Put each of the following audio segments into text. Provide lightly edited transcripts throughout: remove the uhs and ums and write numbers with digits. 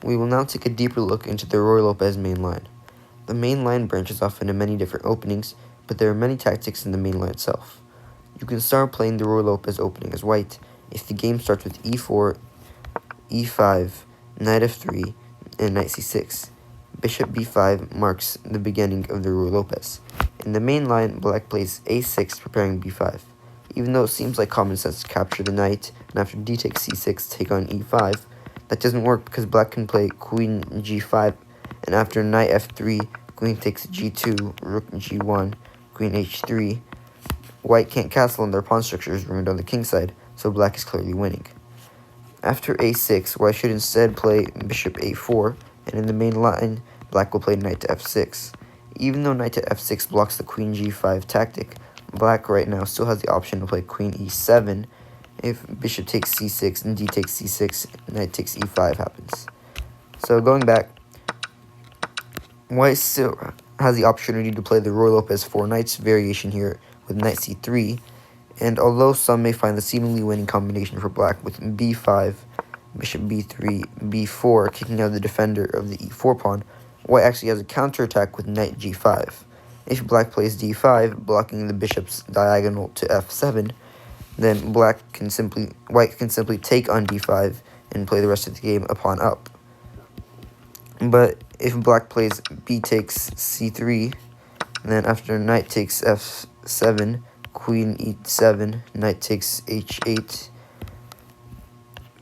We will now take a deeper look into the Ruy Lopez main line. The main line branches off into many different openings, but there are many tactics in the main line itself. You can start playing the Ruy Lopez opening as white if the game starts with e4, e5, knight f3, and knight c6. Bishop b5 marks the beginning of the Ruy Lopez. In the main line, black plays a6, preparing b5. Even though it seems like common sense to capture the knight, and after d takes c6, take on e5, that doesn't work because black can play queen g5, and after knight f3, queen takes g2, rook g1, queen h3. White can't castle and their pawn structure is ruined on the king side, so black is clearly winning. After a6, white should instead play bishop a4, and in the main line, black will play knight to f6. Even though knight to f6 blocks the queen g5 tactic, black right now still has the option to play queen e7 if bishop takes c6 and d takes c6, knight takes e5 happens. So going back, white still has the opportunity to play the Ruy Lopez 4 knights variation here with knight c3, and although some may find the seemingly winning combination for black with b5, bishop b3, b4 kicking out the defender of the e4 pawn, white actually has a counterattack with knight g5. If black plays d5, blocking the bishop's diagonal to f7, then white can simply take on d5 and play the rest of the game a pawn up. But if black plays b takes c3, then after knight takes f7, queen e7, knight takes h8,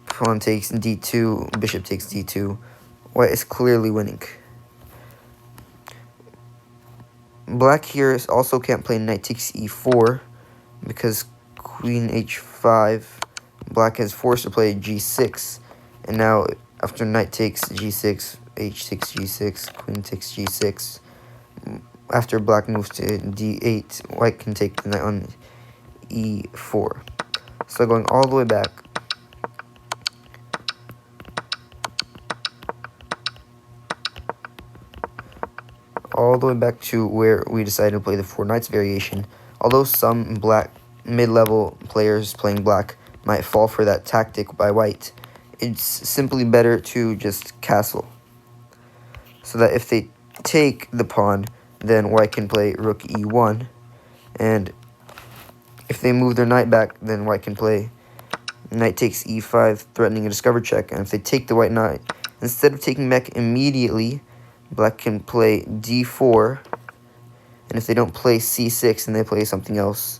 pawn takes d2, bishop takes d2, white is clearly winning. Black here also can't play knight takes e4 because queen h5, black is forced to play g6, and now after knight takes g6, h takes g6, queen takes g6. After black moves to d8, white can take the knight on e4. So going all the way back, to where we decided to play the 4 knights variation, although some black mid-level players playing black might fall for that tactic by white, it's simply better to just castle, so that if they take the pawn, then white can play rook e1, and if they move their knight back, then white can play knight takes e5, threatening a discovered check, and if they take the white knight, instead of taking back immediately, black can play d4, and if they don't play c6 and they play something else,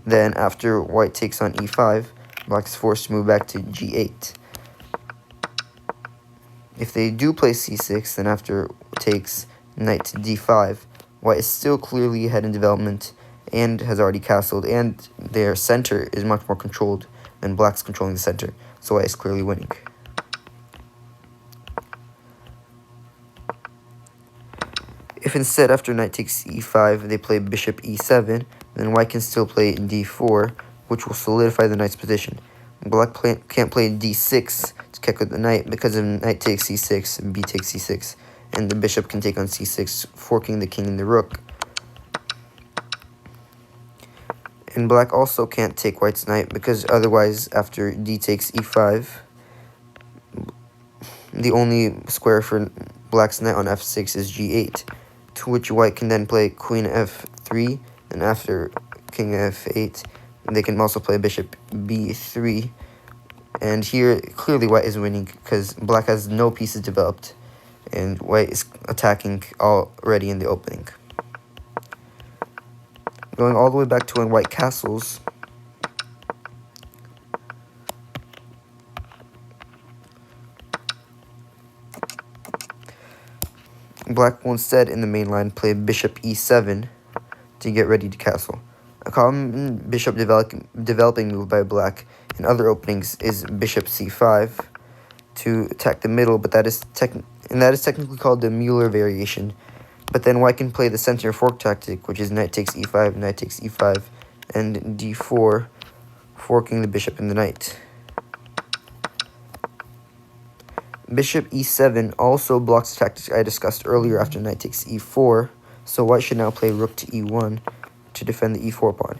then after white takes on e5, black is forced to move back to g8. If they do play c6, then after takes knight to d5, white is still clearly ahead in development and has already castled, and their center is much more controlled than black's controlling the center, so white is clearly winning. If instead after knight takes e5 they play bishop e7, then white can still play d4, which will solidify the knight's position. Black can't play d6 to kick with the knight because if knight takes c6, b takes c6, and the bishop can take on c6, forking the king and the rook. And black also can't take white's knight because otherwise after d takes e5, the only square for black's knight on f6 is g8, to which white can then play queen f3, and after king f8, they can also play bishop b3, and here clearly white is winning because black has no pieces developed, and white is attacking already in the opening. Going all the way back to when white castles, black will instead in the main line play bishop e7 to get ready to castle. A common bishop developing move by black in other openings is bishop c5 to attack the middle, but that is technically called the Mueller variation. But then white can play the center fork tactic, which is knight takes e5, knight takes e5, and d4, forking the bishop and the knight. Bishop e7 also blocks the tactics I discussed earlier after knight takes e4, so white should now play rook to e1 to defend the e4 pawn.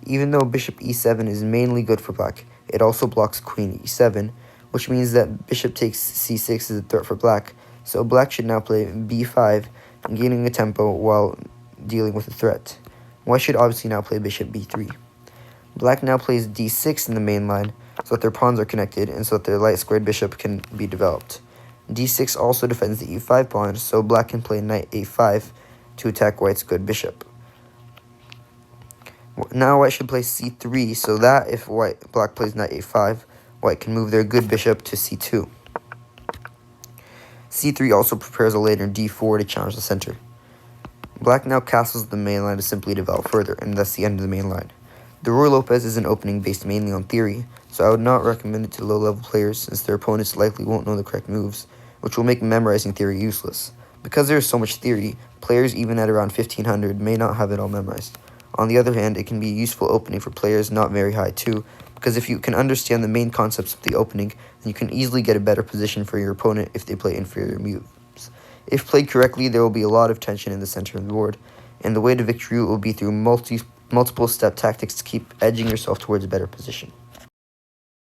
Even though bishop e7 is mainly good for black, it also blocks queen e7, which means that bishop takes c6 is a threat for black, so black should now play b5, gaining a tempo while dealing with a threat. White should obviously now play bishop b3. Black now plays d6 in the main line, so that their pawns are connected and so that their light squared bishop can be developed. d6 also defends the e5 pawn, so black can play knight a5 to attack white's good bishop. Now white should play c3, so that if black plays knight a5, white can move their good bishop to c2. c3 also prepares a later d4 to challenge the center. Black now castles the main line to simply develop further, and that's the end of the main line. The Ruy Lopez is an opening based mainly on theory, so I would not recommend it to low-level players since their opponents likely won't know the correct moves, which will make memorizing theory useless. Because there is so much theory, players even at around 1500 may not have it all memorized. On the other hand, it can be a useful opening for players not very high too, because if you can understand the main concepts of the opening, then you can easily get a better position for your opponent if they play inferior moves. If played correctly, there will be a lot of tension in the center of the board, and the way to victory will be through multiple step tactics to keep edging yourself towards a better position.